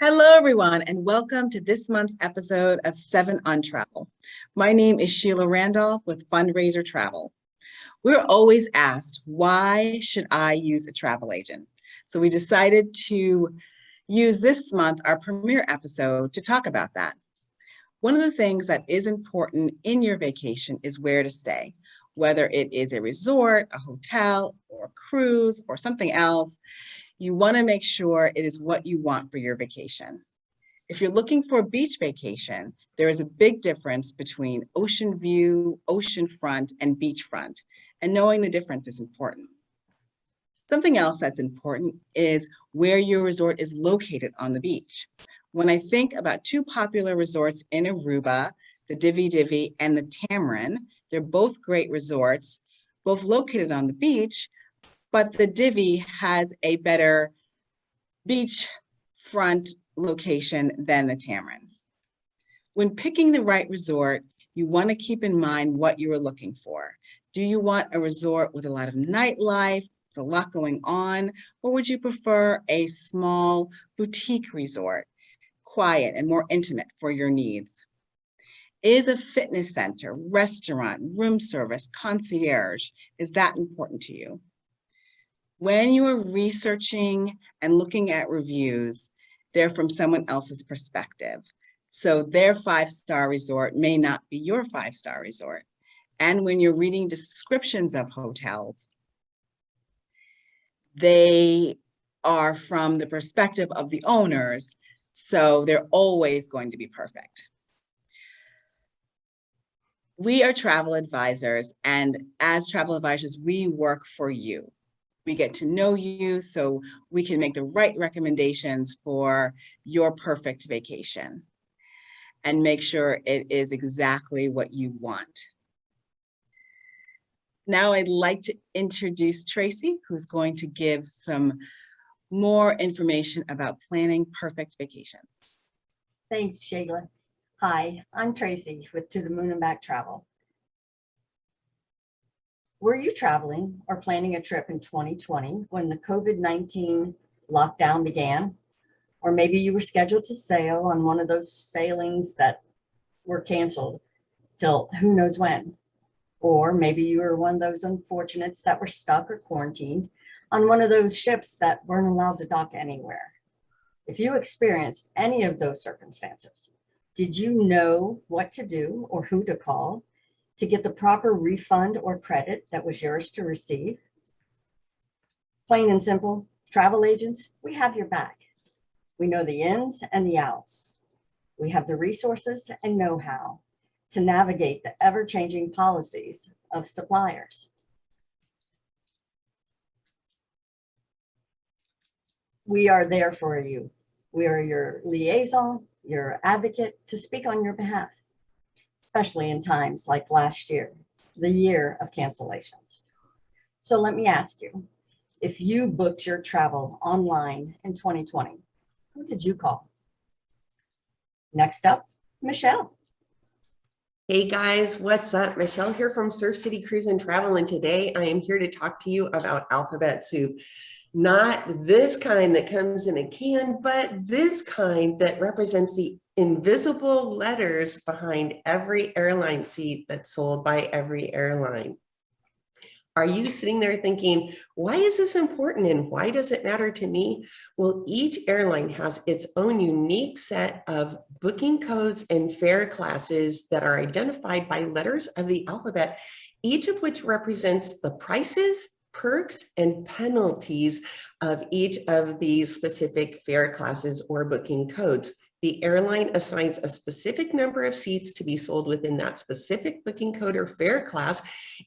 Hello, everyone, and welcome to this month's episode of 7 on Travel. My name is Sheila Randolph with Fundraiser Travel. We're always asked, why should I use a travel agent? So we decided to use this month, our premiere episode, to talk about that. One of the things that is important in your vacation is where to stay, whether it is a resort, a hotel, or a cruise, or something else. You want to make sure it is what you want for your vacation. If you're looking for a beach vacation, there is a big difference between ocean view, oceanfront, and beachfront, and knowing the difference is important. Something else that's important is where your resort is located on the beach. When I think about two popular resorts in Aruba, the Divi Divi and the Tamarin, they're both great resorts, both located on the beach, but the Divi has a better beachfront location than the Tamarin. When picking the right resort, you want to keep in mind what you are looking for. Do you want a resort with a lot of nightlife, with a lot going on, or would you prefer a small boutique resort, quiet and more intimate for your needs? Is a fitness center, restaurant, room service, concierge, is that important to you? When you are researching and looking at reviews, they're from someone else's perspective. So their 5-star resort may not be your 5-star resort. And when you're reading descriptions of hotels, they are from the perspective of the owners, so they're always going to be perfect. We are travel advisors, and as travel advisors, we work for you. We get to know you so we can make the right recommendations for your perfect vacation and make sure it is exactly what you want. Now I'd like to introduce Tracy, who's going to give some more information about planning perfect vacations. Thanks, Sheila. Hi, I'm Tracy with To the Moon and Back Travel. Were you traveling or planning a trip in 2020 when the COVID-19 lockdown began? Or maybe you were scheduled to sail on one of those sailings that were canceled till who knows when? Or maybe you were one of those unfortunates that were stuck or quarantined on one of those ships that weren't allowed to dock anywhere. If you experienced any of those circumstances, did you know what to do or who to call to get the proper refund or credit that was yours to receive? Plain and simple, travel agents, we have your back. We know the ins and the outs. We have the resources and know-how to navigate the ever-changing policies of suppliers. We are there for you. We are your liaison, your advocate to speak on your behalf, especially in times like last year, the year of cancellations. So let me ask you, if you booked your travel online in 2020, who did you call? Next up, Michelle. Hey guys, what's up? Michelle here from Surf City Cruise and Travel, and today I am here to talk to you about alphabet soup. Not this kind that comes in a can, but this kind that represents the invisible letters behind every airline seat that's sold by every airline. Are you sitting there thinking, why is this important and why does it matter to me? Well, each airline has its own unique set of booking codes and fare classes that are identified by letters of the alphabet, each of which represents the prices, perks, and penalties of each of these specific fare classes or booking codes. the airline assigns a specific number of seats to be sold within that specific booking code or fare class.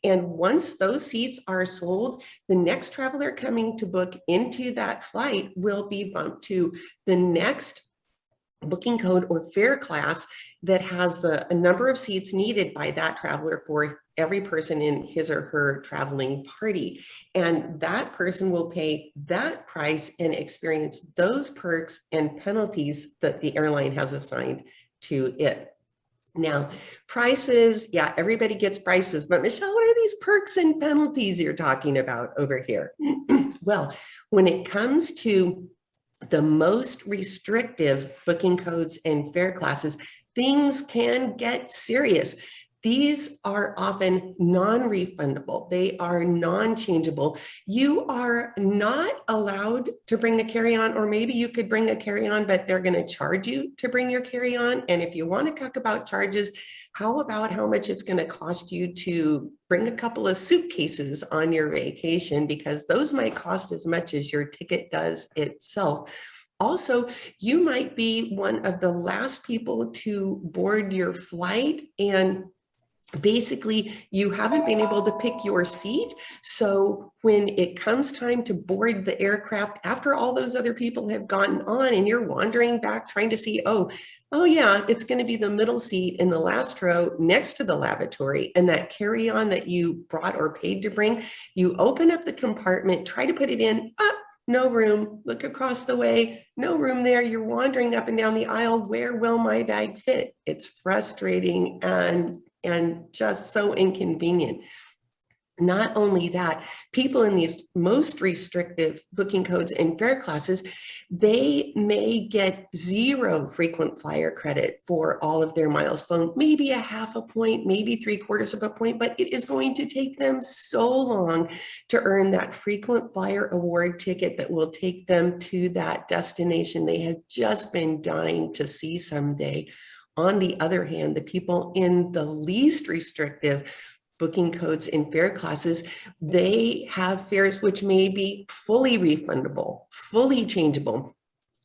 And once those seats are sold, the next traveler coming to book into that flight will be bumped to the next booking code or fare class that has a number of seats needed by that traveler for every person in his or her traveling party. And that person will pay that price and experience those perks and penalties that the airline has assigned to it. Now, prices, yeah, everybody gets prices, but Michelle, what are these perks and penalties you're talking about over here? Well, when it comes to the most restrictive booking codes and fare classes, things can get serious. These are often non-refundable. They are non-changeable. You are not allowed to bring a carry-on, or maybe you could bring a carry-on, but they're going to charge you to bring your carry-on. And if you want to talk about charges, how about how much it's going to cost you to bring a couple of suitcases on your vacation, because those might cost as much as your ticket does itself. Also, you might be one of the last people to board your flight, and basically you haven't been able to pick your seat. So when it comes time to board the aircraft, after all those other people have gotten on and you're wandering back trying to see, oh yeah, it's going to be the middle seat in the last row next to the lavatory, and that carry-on that you brought or paid to bring, you open up the compartment, try to put it in, no room, look across the way, no room there. You're wandering up and down the aisle. Where will my bag fit? It's frustrating and just so inconvenient. Not only that, people in these most restrictive booking codes and fare classes, they may get 0 frequent flyer credit for all of their miles flown, maybe a half a point, maybe 3/4 of a point, but it is going to take them so long to earn that frequent flyer award ticket that will take them to that destination they have just been dying to see someday. On the other hand, the people in the least restrictive booking codes and fare classes, they have fares which may be fully refundable, fully changeable.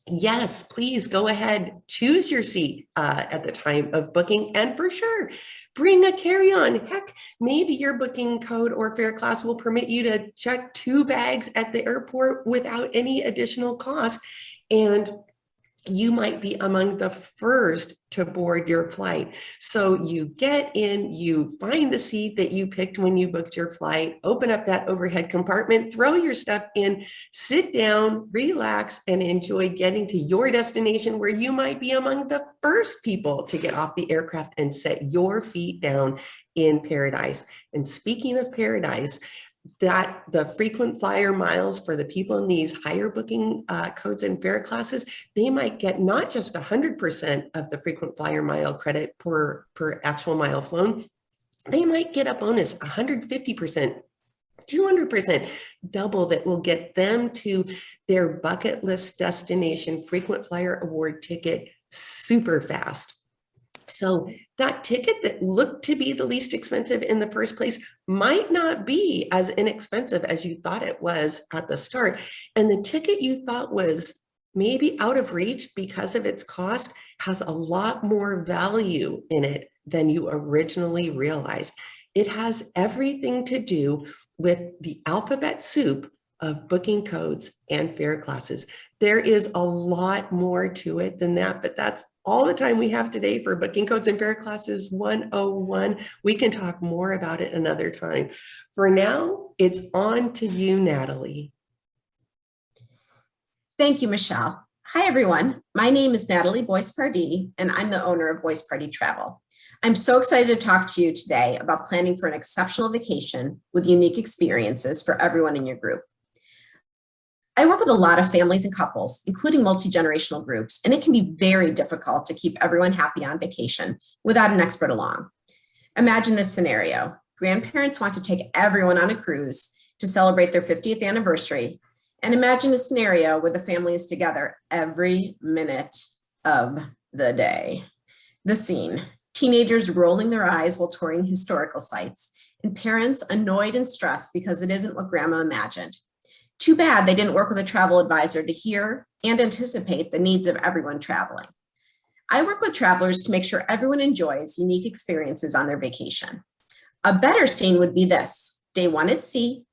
Yes, please go ahead, choose your seat at the time of booking, and for sure, bring a carry-on. Heck, maybe your booking code or fare class will permit you to check 2 bags at the airport without any additional cost. And you might be among the first to board your flight. So you get in, you find the seat that you picked when you booked your flight, open up that overhead compartment, throw your stuff in, sit down, relax, and enjoy getting to your destination, where you might be among the first people to get off the aircraft and set your feet down in paradise. And speaking of paradise, that the frequent flyer miles for the people in these higher booking codes and fare classes, they might get not just 100% of the frequent flyer mile credit per actual mile flown, they might get a bonus 150%, 200%, double, that will get them to their bucket list destination frequent flyer award ticket super fast. So that ticket that looked to be the least expensive in the first place might not be as inexpensive as you thought it was at the start. And the ticket you thought was maybe out of reach because of its cost has a lot more value in it than you originally realized. It has everything to do with the alphabet soup of booking codes and fare classes. There is a lot more to it than that, but that's all the time we have today for Booking Codes and Fare Classes 101. We can talk more about it another time. For now, it's on to you, Natalie. Thank you, Michelle. Hi, everyone. My name is Natalie Boice-Pardee, and I'm the owner of Boice-Pardee Travel. I'm so excited to talk to you today about planning for an exceptional vacation with unique experiences for everyone in your group. I work with a lot of families and couples, including multi-generational groups, and it can be very difficult to keep everyone happy on vacation without an expert along. Imagine this scenario. Grandparents want to take everyone on a cruise to celebrate their 50th anniversary, and imagine a scenario where the family is together every minute of the day. The scene: teenagers rolling their eyes while touring historical sites, and parents annoyed and stressed because it isn't what grandma imagined. Too bad they didn't work with a travel advisor to hear and anticipate the needs of everyone traveling. I work with travelers to make sure everyone enjoys unique experiences on their vacation. A better scene would be this. Day 1 at sea,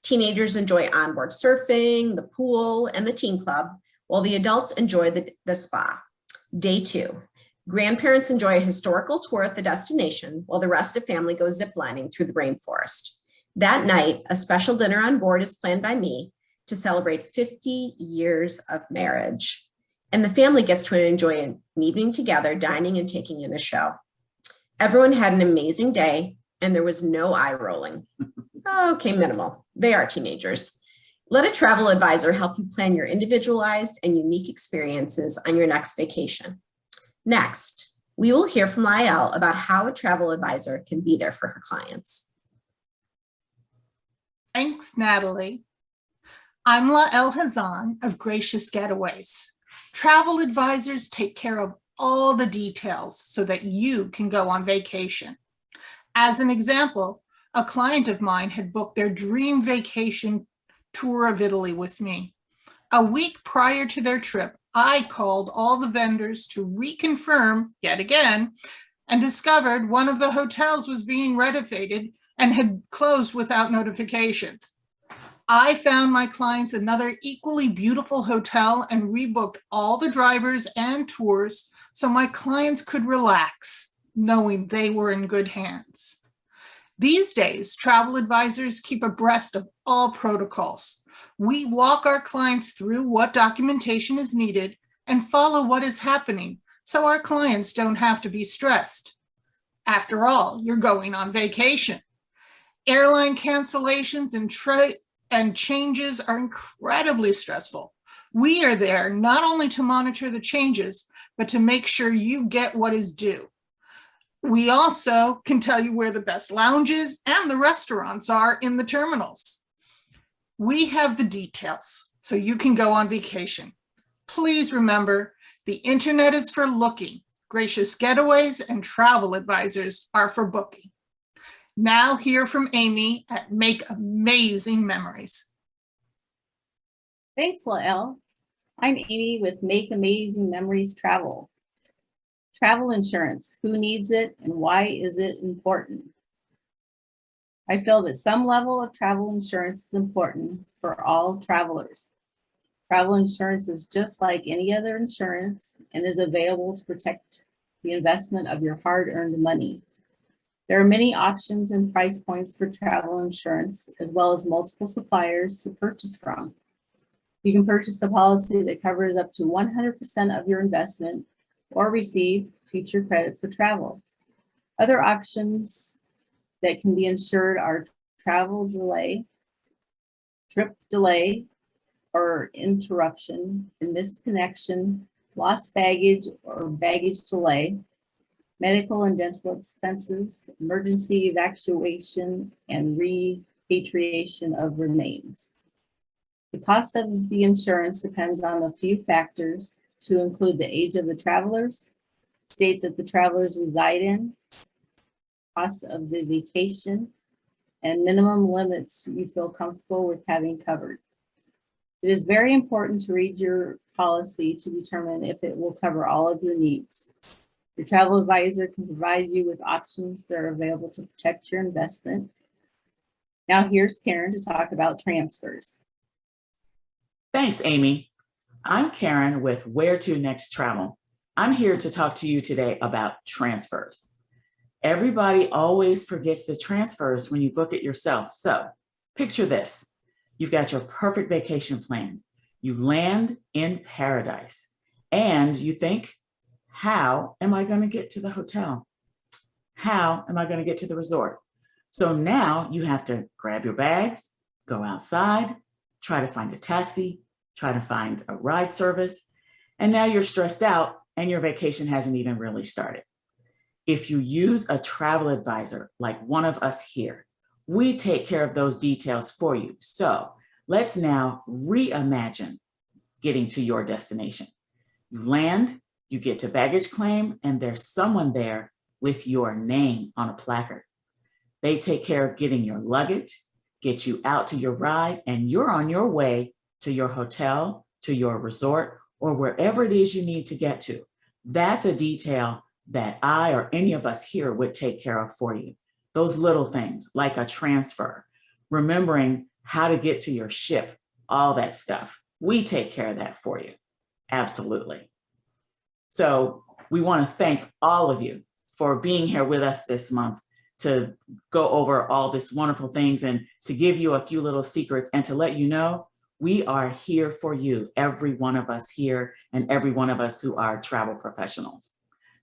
teenagers enjoy onboard surfing, the pool, and the teen club, while the adults enjoy the spa. Day 2, grandparents enjoy a historical tour at the destination, while the rest of family goes ziplining through the rainforest. That night, a special dinner on board is planned by me to celebrate 50 years of marriage. And the family gets to enjoy an evening together, dining and taking in a show. Everyone had an amazing day, and there was no eye rolling. Okay, minimal. They are teenagers. Let a travel advisor help you plan your individualized and unique experiences on your next vacation. Next, we will hear from Lael about how a travel advisor can be there for her clients. Thanks, Natalie. I'm Lael Hazan of Gracious Getaways. Travel advisors take care of all the details so that you can go on vacation. As an example, a client of mine had booked their dream vacation tour of Italy with me. A week prior to their trip, I called all the vendors to reconfirm yet again and discovered one of the hotels was being renovated and had closed without notifications. I found my clients another equally beautiful hotel and rebooked all the drivers and tours so my clients could relax, knowing they were in good hands. These days, travel advisors keep abreast of all protocols. We walk our clients through what documentation is needed and follow what is happening so our clients don't have to be stressed. After all, you're going on vacation. Airline cancellations and changes are incredibly stressful. We are there not only to monitor the changes, but to make sure you get what is due. We also can tell you where the best lounges and the restaurants are in the terminals. We have the details so you can go on vacation. Please remember, the internet is for looking. Gracious Getaways and travel advisors are for booking. Now hear from Amy at Make Amazing Memories. Thanks, Lael. I'm Amy with Make Amazing Memories Travel. Travel insurance, who needs it and why is it important? I feel that some level of travel insurance is important for all travelers. Travel insurance is just like any other insurance and is available to protect the investment of your hard-earned money. There are many options and price points for travel insurance, as well as multiple suppliers to purchase from. You can purchase a policy that covers up to 100% of your investment or receive future credit for travel. Other options that can be insured are travel delay, trip delay or interruption, misconnection, lost baggage or baggage delay, medical and dental expenses, emergency evacuation, and repatriation of remains. The cost of the insurance depends on a few factors to include the age of the travelers, state that the travelers reside in, cost of the vacation, and minimum limits you feel comfortable with having covered. It is very important to read your policy to determine if it will cover all of your needs. Your travel advisor can provide you with options that are available to protect your investment. Now here's Karan to talk about transfers. Thanks, Amy. I'm Karan with Where to Next Travel. I'm here to talk to you today about transfers. Everybody always forgets the transfers when you book it yourself. So picture this. You've got your perfect vacation planned. You land in paradise and you think, how am I going to get to the hotel? How am I going to get to the resort? So now you have to grab your bags, go outside, try to find a taxi, try to find a ride service, and now you're stressed out and your vacation hasn't even really started. If you use a travel advisor like one of us here, we take care of those details for you. So let's now reimagine getting to your destination. You land, you get to baggage claim, and there's someone there with your name on a placard. They take care of getting your luggage, get you out to your ride, and you're on your way to your hotel, to your resort, or wherever it is you need to get to. That's a detail that I or any of us here would take care of for you. Those little things like a transfer, remembering how to get to your ship, all that stuff. We take care of that for you. Absolutely. So we want to thank all of you for being here with us this month to go over all this wonderful things and to give you a few little secrets and to let you know we are here for you, every one of us here and every one of us who are travel professionals.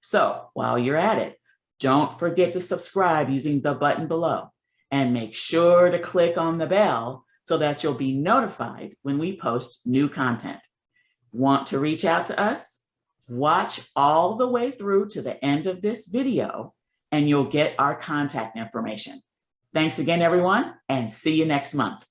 So while you're at it, don't forget to subscribe using the button below and make sure to click on the bell so that you'll be notified when we post new content. Want to reach out to us? Watch all the way through to the end of this video and you'll get our contact information. Thanks again, everyone, and see you next month.